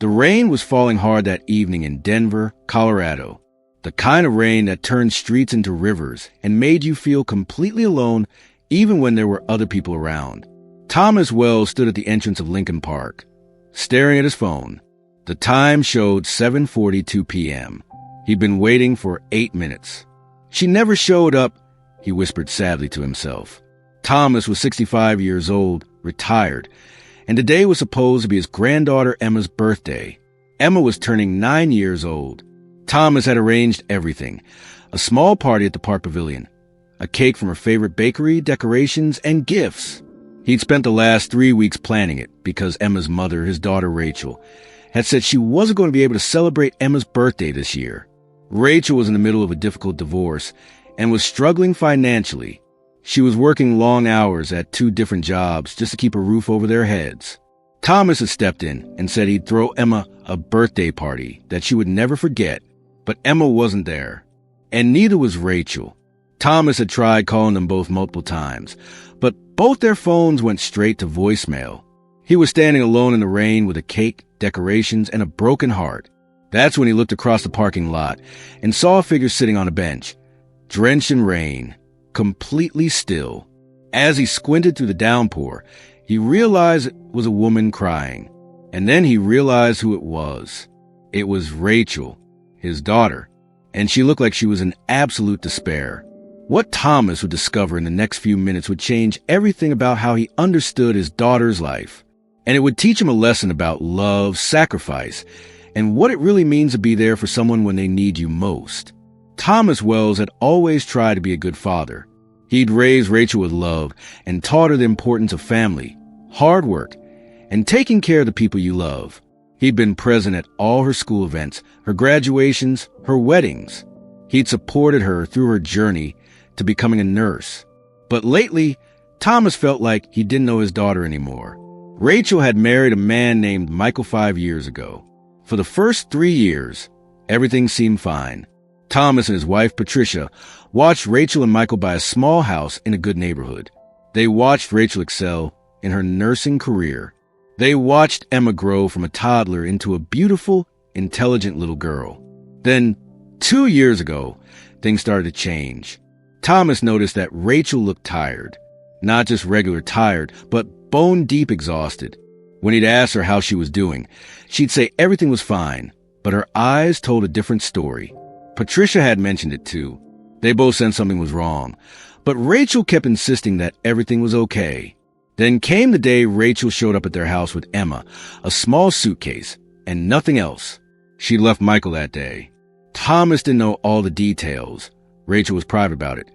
The rain was falling hard that evening in Denver, Colorado. The kind of rain that turned streets into rivers and made you feel completely alone even when there were other people around. Thomas Wells stood at the entrance of Lincoln Park, staring at his phone. The time showed 7:42 p.m. He'd been waiting for 8 minutes. She never showed up, he whispered sadly to himself. Thomas was 65 years old, retired, and today was supposed to be his granddaughter Emma's birthday. Emma was turning 9 years old. Thomas had arranged everything. A small party at the park pavilion, a cake from her favorite bakery, decorations, and gifts. He'd spent the last 3 weeks planning it because Emma's mother, his daughter Rachel, had said she wasn't going to be able to celebrate Emma's birthday this year. Rachel was in the middle of a difficult divorce and was struggling financially. She was working long hours at 2 different jobs just to keep a roof over their heads. Thomas had stepped in and said he'd throw Emma a birthday party that she would never forget, but Emma wasn't there, and neither was Rachel. Thomas had tried calling them both multiple times, but both their phones went straight to voicemail. He was standing alone in the rain with a cake, decorations, and a broken heart. That's when he looked across the parking lot and saw a figure sitting on a bench, drenched in rain, completely still. As he squinted through the downpour, he realized it was a woman crying. And then he realized who it was. It was Rachel, his daughter, and she looked like she was in absolute despair. What Thomas would discover in the next few minutes would change everything about how he understood his daughter's life. And it would teach him a lesson about love, sacrifice, and what it really means to be there for someone when they need you most. Thomas Wells had always tried to be a good father. He'd raised Rachel with love and taught her the importance of family, hard work, and taking care of the people you love. He'd been present at all her school events, her graduations, her weddings. He'd supported her through her journey to becoming a nurse. But lately, Thomas felt like he didn't know his daughter anymore. Rachel had married a man named Michael 5 years ago. For the first 3 years, everything seemed fine. Thomas and his wife, Patricia, watched Rachel and Michael buy a small house in a good neighborhood. They watched Rachel excel in her nursing career. They watched Emma grow from a toddler into a beautiful, intelligent little girl. Then, 2 years ago, things started to change. Thomas noticed that Rachel looked tired. Not just regular tired, but bone-deep exhausted. When he'd ask her how she was doing, she'd say everything was fine, but her eyes told a different story. Patricia had mentioned it too. They both said something was wrong, but Rachel kept insisting that everything was okay. Then came the day Rachel showed up at their house with Emma, a small suitcase, and nothing else. She'd left Michael that day. Thomas didn't know all the details. Rachel was private about it.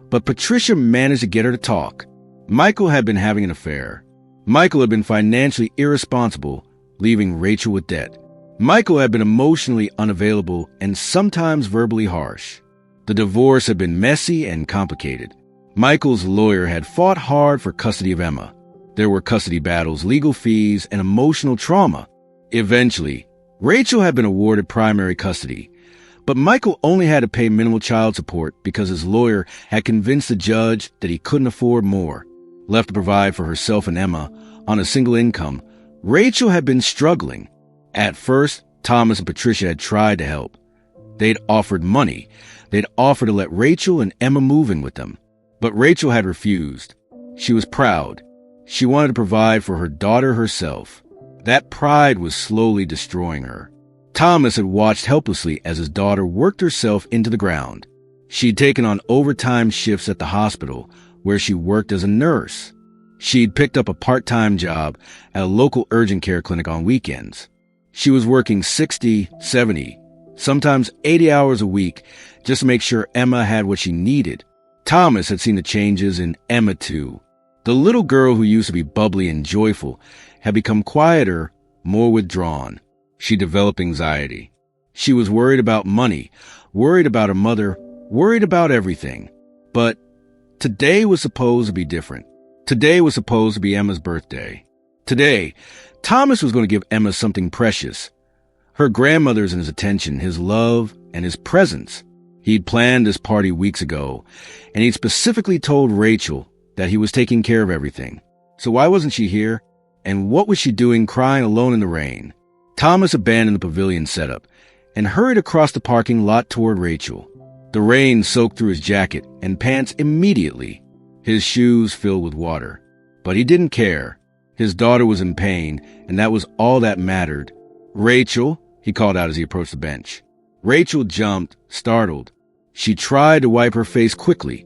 But Patricia managed to get her to talk. Michael had been having an affair. Michael had been financially irresponsible, leaving Rachel with debt. Michael had been emotionally unavailable and sometimes verbally harsh. The divorce had been messy and complicated. Michael's lawyer had fought hard for custody of Emma. There were custody battles, legal fees, and emotional trauma. Eventually, Rachel had been awarded primary custody, but Michael only had to pay minimal child support because his lawyer had convinced the judge that he couldn't afford more. Left to provide for herself and Emma on a single income, Rachel had been struggling. At first, Thomas and Patricia had tried to help. They'd offered money. They'd offered to let Rachel and Emma move in with them. But Rachel had refused. She was proud. She wanted to provide for her daughter herself. That pride was slowly destroying her. Thomas had watched helplessly as his daughter worked herself into the ground. She'd taken on overtime shifts at the hospital, where she worked as a nurse. She'd picked up a part-time job at a local urgent care clinic on weekends. She was working 60, 70, sometimes 80 hours a week just to make sure Emma had what she needed. Thomas had seen the changes in Emma too. The little girl who used to be bubbly and joyful had become quieter, more withdrawn. She developed anxiety. She was worried about money, worried about her mother, worried about everything. But today was supposed to be different. Today was supposed to be Emma's birthday. Today, Thomas was going to give Emma something precious. Her grandmother's and his attention, his love, and his presence. He'd planned this party weeks ago, and he'd specifically told Rachel that he was taking care of everything. So why wasn't she here? And what was she doing crying alone in the rain? Thomas abandoned the pavilion setup and hurried across the parking lot toward Rachel. The rain soaked through his jacket and pants immediately. His shoes filled with water. But he didn't care. His daughter was in pain, and that was all that mattered. "Rachel," he called out as he approached the bench. Rachel jumped, startled. She tried to wipe her face quickly,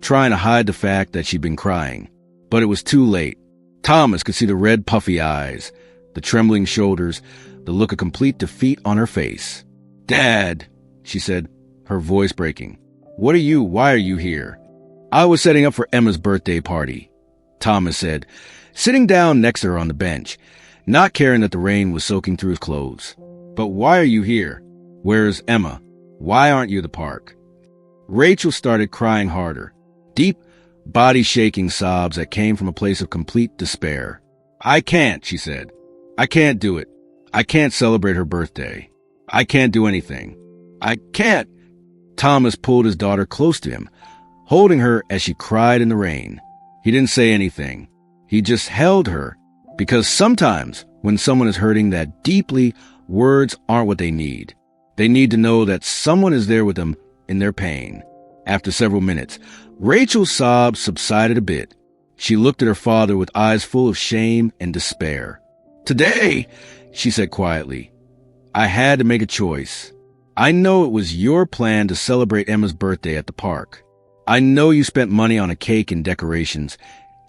trying to hide the fact that she'd been crying. But it was too late. Thomas could see the red, puffy eyes, the trembling shoulders, the look of complete defeat on her face. "Dad," she said, her voice breaking. Why are you here?" "I was setting up for Emma's birthday party," Thomas said, sitting down next to her on the bench, not caring that the rain was soaking through his clothes. "But why are you here? Where's Emma? Why aren't you at the park?" Rachel started crying harder, deep, body-shaking sobs that came from a place of complete despair. "I can't," she said. "I can't do it. I can't celebrate her birthday. I can't do anything. I can't." Thomas pulled his daughter close to him, holding her as she cried in the rain. He didn't say anything. He just held her, because sometimes when someone is hurting that deeply, words aren't what they need. They need to know that someone is there with them in their pain. After several minutes, Rachel's sobs subsided a bit. She looked at her father with eyes full of shame and despair. "Today," she said quietly, "I had to make a choice. I know it was your plan to celebrate Emma's birthday at the park. I know you spent money on a cake and decorations,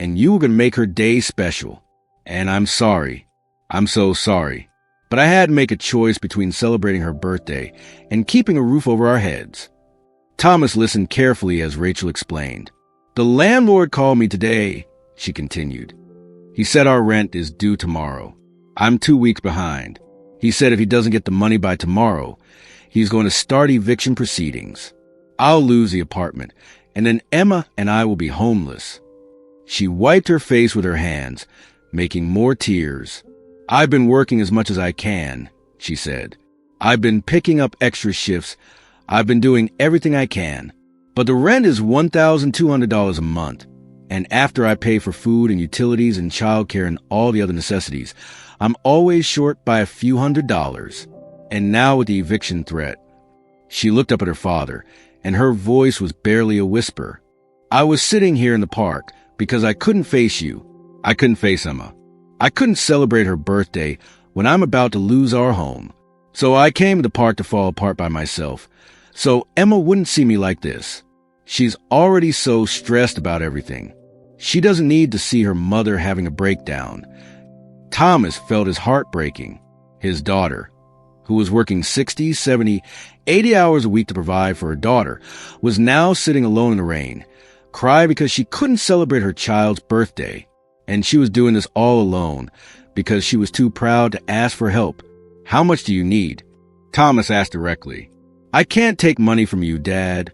and you were going to make her day special. And I'm sorry. I'm so sorry. But I had to make a choice between celebrating her birthday and keeping a roof over our heads." Thomas listened carefully as Rachel explained. "The landlord called me today," she continued. "He said our rent is due tomorrow. I'm 2 weeks behind. He said if he doesn't get the money by tomorrow, he's going to start eviction proceedings. I'll lose the apartment, and then Emma and I will be homeless." She wiped her face with her hands, making more tears. "I've been working as much as I can," she said. "I've been picking up extra shifts. I've been doing everything I can. But the rent is $1,200 a month. And after I pay for food and utilities and childcare and all the other necessities, I'm always short by a few $100s. And now with the eviction threat." She looked up at her father, and her voice was barely a whisper. "I was sitting here in the park because I couldn't face you. I couldn't face Emma. I couldn't celebrate her birthday when I'm about to lose our home. So I came to the park to fall apart by myself, so Emma wouldn't see me like this. She's already so stressed about everything. She doesn't need to see her mother having a breakdown." Thomas felt his heart breaking. His daughter, who was working 60, 70, 80 hours a week to provide for her daughter, was now sitting alone in the rain, crying because she couldn't celebrate her child's birthday. And she was doing this all alone because she was too proud to ask for help. "How much do you need?" Thomas asked directly. "I can't take money from you, Dad,"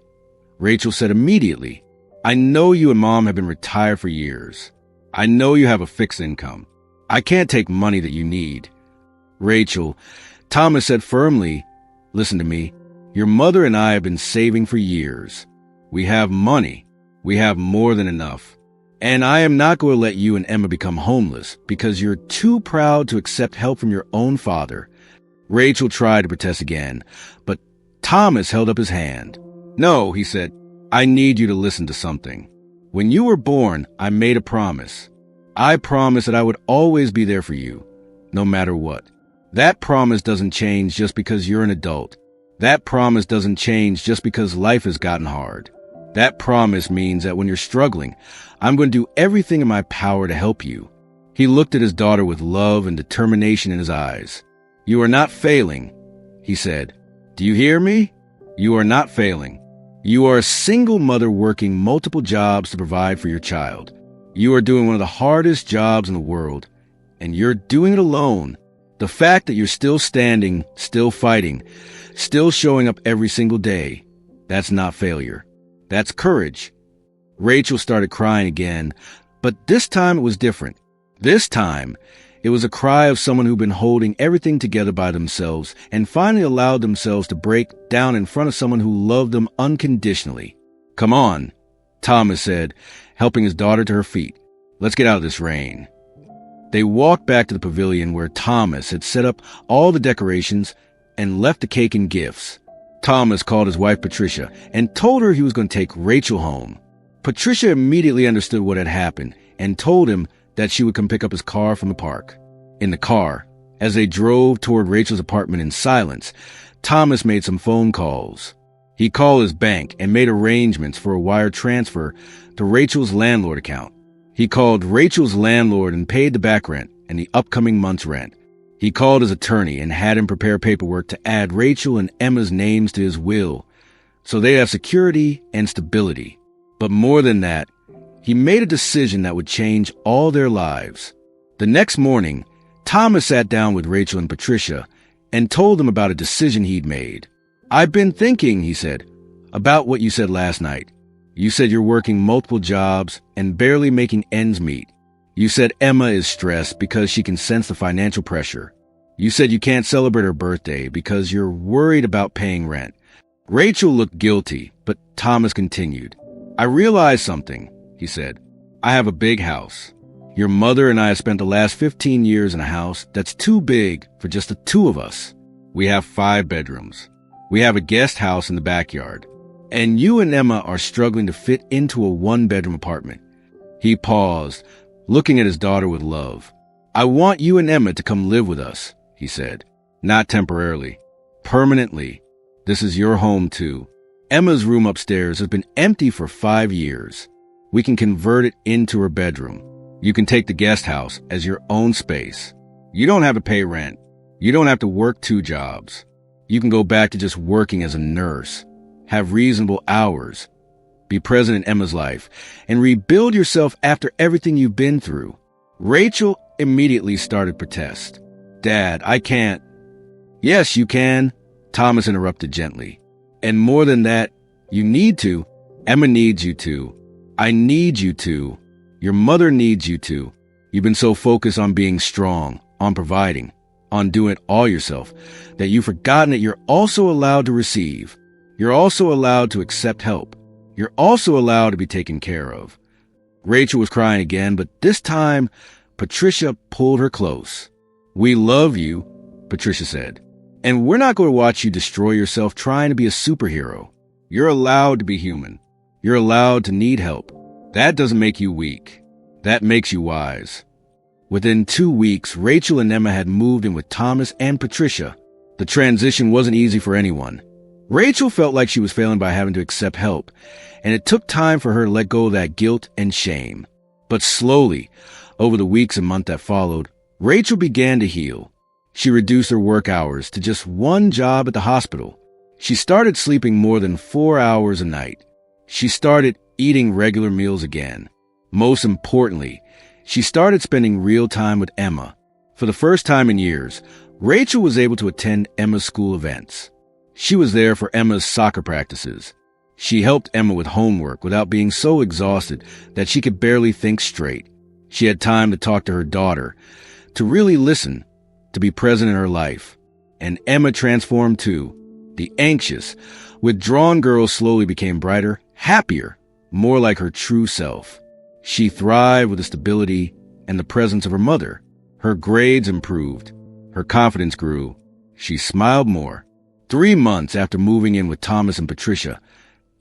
Rachel said immediately. "I know you and Mom have been retired for years. I know you have a fixed income. I can't take money that you need." "Rachel," Thomas said firmly, "listen to me. Your mother and I have been saving for years. We have money. We have more than enough. And I am not going to let you and Emma become homeless because you're too proud to accept help from your own father." Rachel tried to protest again, but Thomas held up his hand. "No," he said, "I need you to listen to something. When you were born, I made a promise. I promised that I would always be there for you, no matter what. That promise doesn't change just because you're an adult. That promise doesn't change just because life has gotten hard. That promise means that when you're struggling, I'm going to do everything in my power to help you." He looked at his daughter with love and determination in his eyes. "You are not failing," he said. "Do you hear me? You are not failing. You are a single mother working multiple jobs to provide for your child. You are doing one of the hardest jobs in the world, and you're doing it alone. The fact that you're still standing, still fighting, still showing up every single day, that's not failure. That's courage." Rachel started crying again, but this time it was different. This time, it was a cry of someone who'd been holding everything together by themselves and finally allowed themselves to break down in front of someone who loved them unconditionally. "Come on," Thomas said, helping his daughter to her feet. "Let's get out of this rain." They walked back to the pavilion where Thomas had set up all the decorations and left the cake and gifts. Thomas called his wife Patricia and told her he was going to take Rachel home. Patricia immediately understood what had happened and told him that she would come pick up his car from the park. In the car, as they drove toward Rachel's apartment in silence, Thomas made some phone calls. He called his bank and made arrangements for a wire transfer to Rachel's landlord account. He called Rachel's landlord and paid the back rent and the upcoming month's rent. He called his attorney and had him prepare paperwork to add Rachel and Emma's names to his will, so they'd have security and stability. But more than that, he made a decision that would change all their lives. The next morning, Thomas sat down with Rachel and Patricia and told them about a decision he'd made. "I've been thinking," he said, "about what you said last night. You said you're working multiple jobs and barely making ends meet. You said Emma is stressed because she can sense the financial pressure. You said you can't celebrate her birthday because you're worried about paying rent." Rachel looked guilty, but Thomas continued. "I realized something," he said. "I have a big house. Your mother and I have spent the last 15 years in a house that's too big for just the two of us. We have 5 bedrooms. We have a guest house in the backyard. And you and Emma are struggling to fit into a 1-bedroom apartment." He paused, looking at his daughter with love. "I want you and Emma to come live with us," he said. "Not temporarily. Permanently. This is your home too. Emma's room upstairs has been empty for 5 years. We can convert it into her bedroom. You can take the guest house as your own space. You don't have to pay rent. You don't have to work 2 jobs. You can go back to just working as a nurse, have reasonable hours, be present in Emma's life, and rebuild yourself after everything you've been through." Rachel immediately started protest. "Dad, I can't." "Yes, you can," Thomas interrupted gently. "And more than that, you need to. Emma needs you to. I need you to. Your mother needs you to. You've been so focused on being strong, on providing, on doing it all yourself, that you've forgotten that you're also allowed to receive. You're also allowed to accept help. You're also allowed to be taken care of." Rachel was crying again, but this time, Patricia pulled her close. "We love you," Patricia said, "and we're not going to watch you destroy yourself trying to be a superhero. You're allowed to be human. You're allowed to need help. That doesn't make you weak. That makes you wise." Within 2 weeks, Rachel and Emma had moved in with Thomas and Patricia. The transition wasn't easy for anyone. Rachel felt like she was failing by having to accept help, and it took time for her to let go of that guilt and shame. But slowly, over the weeks and months that followed, Rachel began to heal. She reduced her work hours to just 1 job at the hospital. She started sleeping more than 4 hours a night. She started eating regular meals again. Most importantly, she started spending real time with Emma. For the first time in years, Rachel was able to attend Emma's school events. She was there for Emma's soccer practices. She helped Emma with homework without being so exhausted that she could barely think straight. She had time to talk to her daughter, to really listen, to be present in her life. And Emma transformed too. The anxious, withdrawn girl slowly became brighter, happier, more like her true self. She thrived with the stability and the presence of her mother. Her grades improved. Her confidence grew. She smiled more. 3 months after moving in with Thomas and Patricia,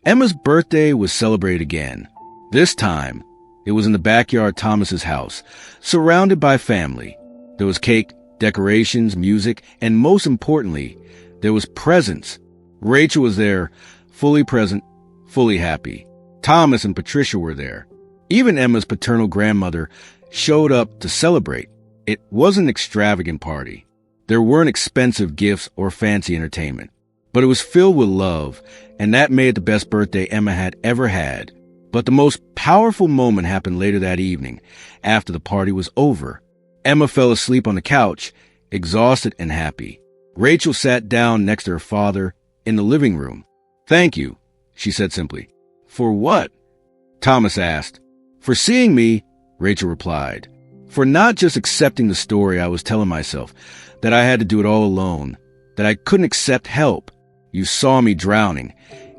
Emma's birthday was celebrated again. This time, it was in the backyard of Thomas's house, surrounded by family. There was cake, decorations, music, and most importantly, there was presents. Rachel was there, fully present, fully happy. Thomas and Patricia were there. Even Emma's paternal grandmother showed up to celebrate. It wasn't an extravagant party. There weren't expensive gifts or fancy entertainment, but it was filled with love, and that made it the best birthday Emma had ever had. But the most powerful moment happened later that evening, after the party was over. Emma fell asleep on the couch, exhausted and happy. Rachel sat down next to her father in the living room. "Thank you," she said simply. "For what?" Thomas asked. "For seeing me," Rachel replied. "For not just accepting the story I was telling myself, that I had to do it all alone, that I couldn't accept help. You saw me drowning,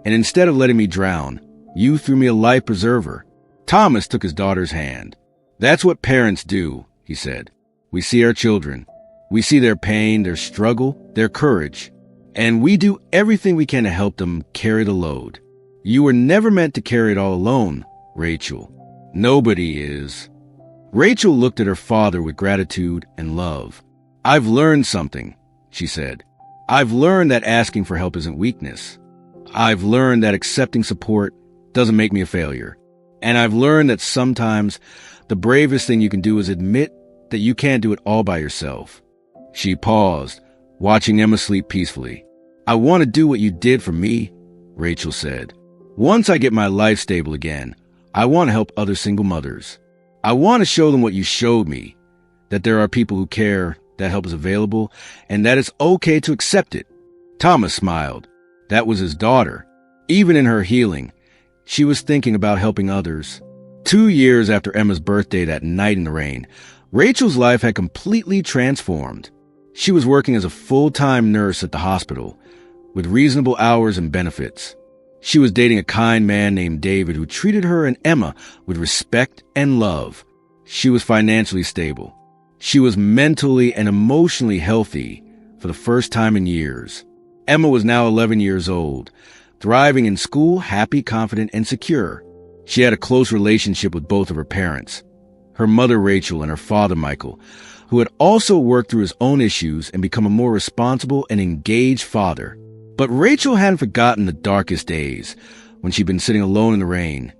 and instead of letting me drown, you threw me a life preserver." Thomas took his daughter's hand. "That's what parents do," he said. We see our children. We see their pain, their struggle, their courage. And we do everything we can to help them carry the load. You were never meant to carry it all alone, Rachel. Nobody is. Rachel looked at her father with gratitude and love. I've learned something, she said. I've learned that asking for help isn't weakness. I've learned that accepting support doesn't make me a failure. And I've learned that sometimes the bravest thing you can do is admit that you can't do it all by yourself. She paused, watching Emma sleep peacefully. I want to do what you did for me, Rachel said. Once I get my life stable again, I want to help other single mothers. I want to show them what you showed me, that there are people who care, that help is available, and that it's okay to accept it. Thomas smiled. That was his daughter. Even in her healing, she was thinking about helping others. 2 years after Emma's birthday that night in the rain, Rachel's life had completely transformed. She was working as a full-time nurse at the hospital, with reasonable hours and benefits. She was dating a kind man named David who treated her and Emma with respect and love. She was financially stable. She was mentally and emotionally healthy for the first time in years. Emma was now 11 years old, thriving in school, happy, confident, and secure. She had a close relationship with both of her parents, her mother Rachel and her father Michael, who had also worked through his own issues and become a more responsible and engaged father. But Rachel hadn't forgotten the darkest days when she'd been sitting alone in the rain,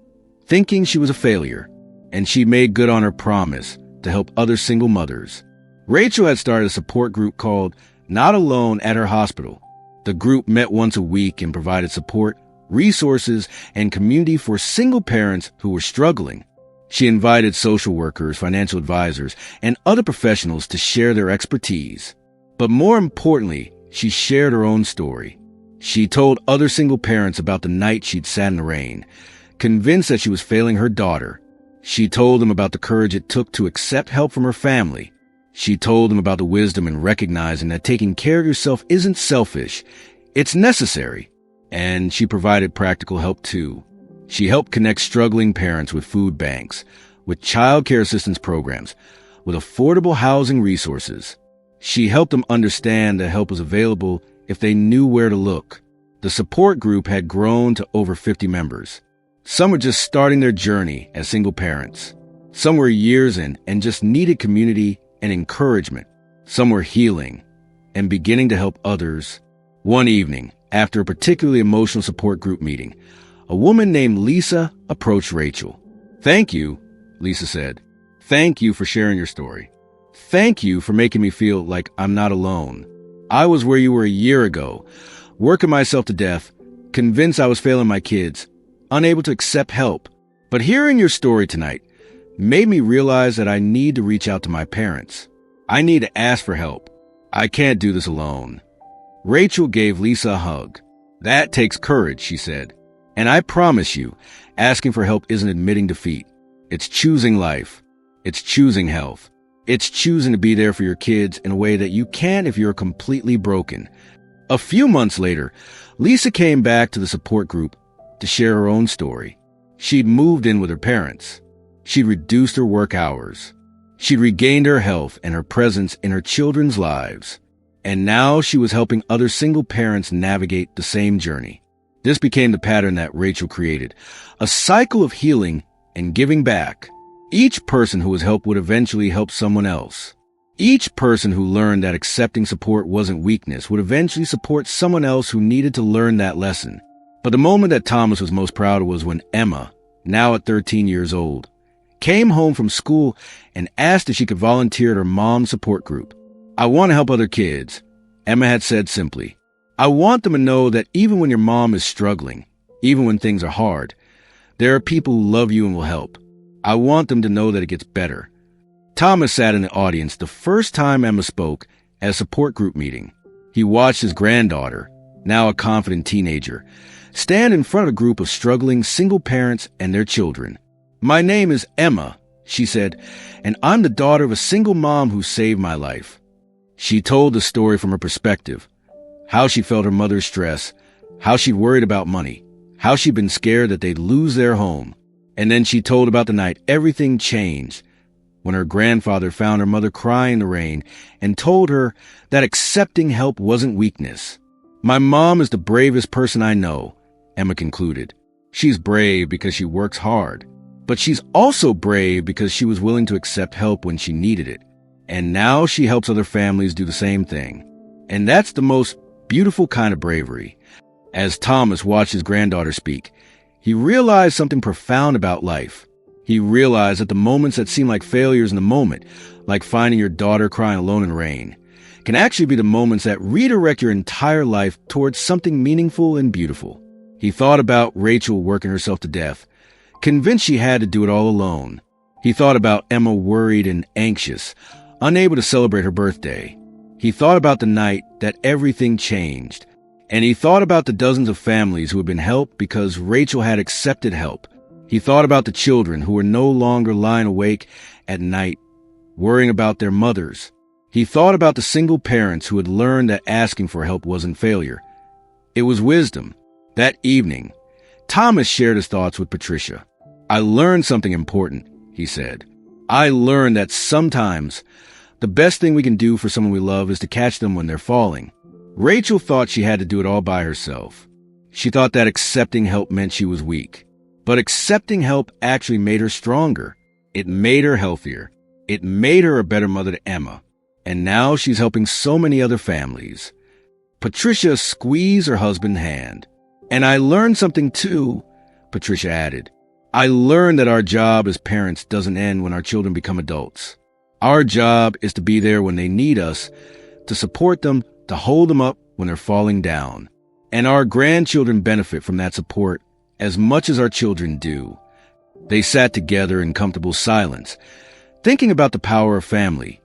thinking she was a failure, and she made good on her promise to help other single mothers. Rachel had started a support group called Not Alone at her hospital. The group met once a week and provided support, resources, and community for single parents who were struggling. She invited social workers, financial advisors, and other professionals to share their expertise. But more importantly, she shared her own story. She told other single parents about the night she'd sat in the rain, convinced that she was failing her daughter. She told them about the courage it took to accept help from her family. She told them about the wisdom in recognizing that taking care of yourself isn't selfish, it's necessary. And she provided practical help too. She helped connect struggling parents with food banks, with child care assistance programs, with affordable housing resources. She helped them understand that help was available if they knew where to look. The support group had grown to over 50 members. Some were just starting their journey as single parents. Some were years in and just needed community and encouragement. Some were healing and beginning to help others. One evening, after a particularly emotional support group meeting, a woman named Lisa approached Rachel. "Thank you," Lisa said. "Thank you for sharing your story. Thank you for making me feel like I'm not alone. I was where you were a year ago, working myself to death, convinced I was failing my kids, unable to accept help. But hearing your story tonight made me realize that I need to reach out to my parents. I need to ask for help. I can't do this alone." Rachel gave Lisa a hug. "That takes courage," she said. "And I promise you, asking for help isn't admitting defeat. It's choosing life. It's choosing health. It's choosing to be there for your kids in a way that you can't if you're completely broken." A few months later, Lisa came back to the support group to share her own story. She'd moved in with her parents. She'd reduced her work hours. She'd regained her health and her presence in her children's lives. And now she was helping other single parents navigate the same journey. This became the pattern that Rachel created, a cycle of healing and giving back. Each person who was helped would eventually help someone else. Each person who learned that accepting support wasn't weakness would eventually support someone else who needed to learn that lesson. But the moment that Thomas was most proud of was when Emma, now at 13 years old, came home from school and asked if she could volunteer at her mom's support group. "I want to help other kids," Emma had said simply. "I want them to know that even when your mom is struggling, even when things are hard, there are people who love you and will help. I want them to know that it gets better." Thomas sat in the audience the first time Emma spoke at a support group meeting. He watched his granddaughter, now a confident teenager, stand in front of a group of struggling single parents and their children. "My name is Emma," she said, "and I'm the daughter of a single mom who saved my life." She told the story from her perspective, how she felt her mother's stress, how she'd worried about money, how she'd been scared that they'd lose their home. And then she told about the night everything changed, when her grandfather found her mother crying in the rain and told her that accepting help wasn't weakness. "My mom is the bravest person I know," Emma concluded. "She's brave because she works hard, but she's also brave because she was willing to accept help when she needed it. And now she helps other families do the same thing. And that's the most beautiful kind of bravery." As Thomas watched his granddaughter speak, he realized something profound about life. He realized that the moments that seem like failures in the moment, like finding your daughter crying alone in the rain, can actually be the moments that redirect your entire life towards something meaningful and beautiful. He thought about Rachel working herself to death, convinced she had to do it all alone. He thought about Emma worried and anxious, unable to celebrate her birthday. He thought about the night that everything changed. And he thought about the dozens of families who had been helped because Rachel had accepted help. He thought about the children who were no longer lying awake at night, worrying about their mothers. He thought about the single parents who had learned that asking for help wasn't failure. It was wisdom. That evening, Thomas shared his thoughts with Patricia. "I learned something important," he said. "I learned that sometimes the best thing we can do for someone we love is to catch them when they're falling." Rachel thought she had to do it all by herself. She thought that accepting help meant she was weak. But accepting help actually made her stronger. It made her healthier. It made her a better mother to Emma. And now she's helping so many other families. Patricia squeezed her husband's hand. "And I learned something too," Patricia added. "I learned that our job as parents doesn't end when our children become adults. Our job is to be there when they need us, to support them, to hold them up when they're falling down. And our grandchildren benefit from that support as much as our children do." They sat together in comfortable silence, thinking about the power of family,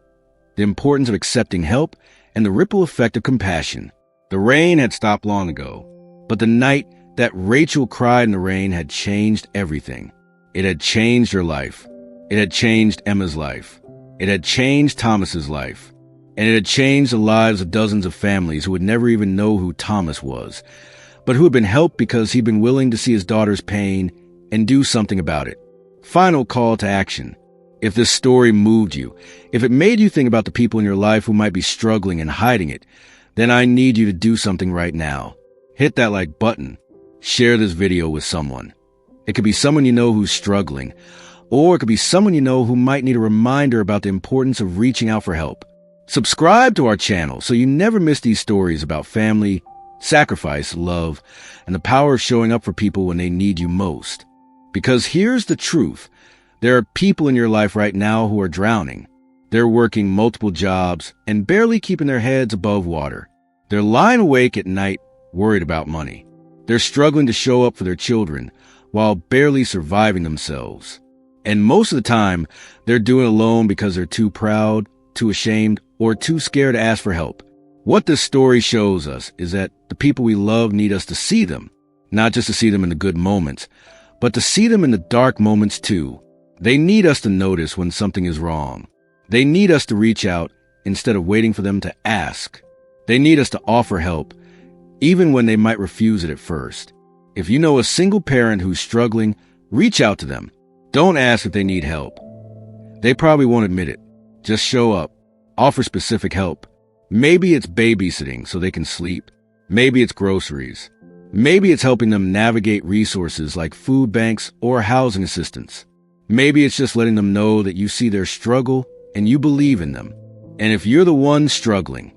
the importance of accepting help, and the ripple effect of compassion. The rain had stopped long ago, but the night that Rachel cried in the rain had changed everything. It had changed her life. It had changed Emma's life. It had changed Thomas's life. And it had changed the lives of dozens of families who would never even know who Thomas was, but who had been helped because he'd been willing to see his daughter's pain and do something about it. Final call to action. If this story moved you, if it made you think about the people in your life who might be struggling and hiding it, then I need you to do something right now. Hit that like button. Share this video with someone. It could be someone you know who's struggling, or it could be someone you know who might need a reminder about the importance of reaching out for help. Subscribe to our channel so you never miss these stories about family, sacrifice, love, and the power of showing up for people when they need you most. Because here's the truth. There are people in your life right now who are drowning. They're working multiple jobs and barely keeping their heads above water. They're lying awake at night, worried about money. They're struggling to show up for their children while barely surviving themselves. And most of the time, they're doing it alone because they're too proud, too ashamed, or too scared to ask for help. What this story shows us is that the people we love need us to see them, not just to see them in the good moments, but to see them in the dark moments too. They need us to notice when something is wrong. They need us to reach out instead of waiting for them to ask. They need us to offer help, even when they might refuse it at first. If you know a single parent who's struggling, reach out to them. Don't ask if they need help. They probably won't admit it. Just show up. Offer specific help. Maybe it's babysitting so they can sleep. Maybe it's groceries. Maybe it's helping them navigate resources like food banks or housing assistance. Maybe it's just letting them know that you see their struggle and you believe in them. And if you're the one struggling,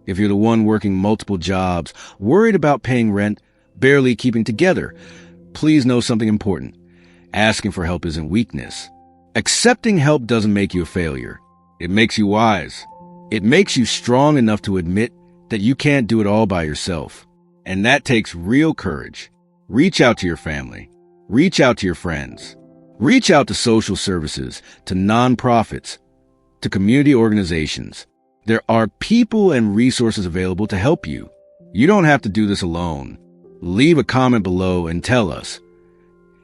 if you're the one working multiple jobs, worried about paying rent, barely keeping together, please know something important. Asking for help isn't weakness. Accepting help doesn't make you a failure. It makes you wise. It makes you strong enough to admit that you can't do it all by yourself. And that takes real courage. Reach out to your family. Reach out to your friends. Reach out to social services, to nonprofits, to community organizations. There are people and resources available to help you. You don't have to do this alone. Leave a comment below and tell us.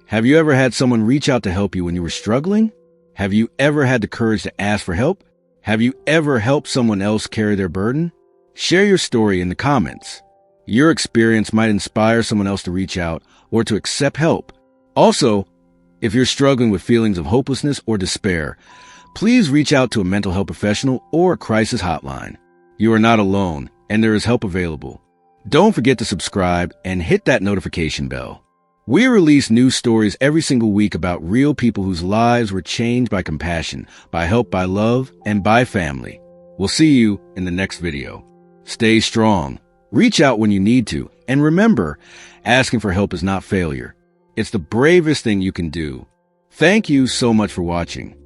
Have you ever had someone reach out to help you when you were struggling? Have you ever had the courage to ask for help? Have you ever helped someone else carry their burden? Share your story in the comments. Your experience might inspire someone else to reach out or to accept help. Also, if you're struggling with feelings of hopelessness or despair, please reach out to a mental health professional or a crisis hotline. You are not alone, and there is help available. Don't forget to subscribe and hit that notification bell. We release new stories every single week about real people whose lives were changed by compassion, by help, by love, and by family. We'll see you in the next video. Stay strong, reach out when you need to, and remember, asking for help is not failure. It's the bravest thing you can do. Thank you so much for watching.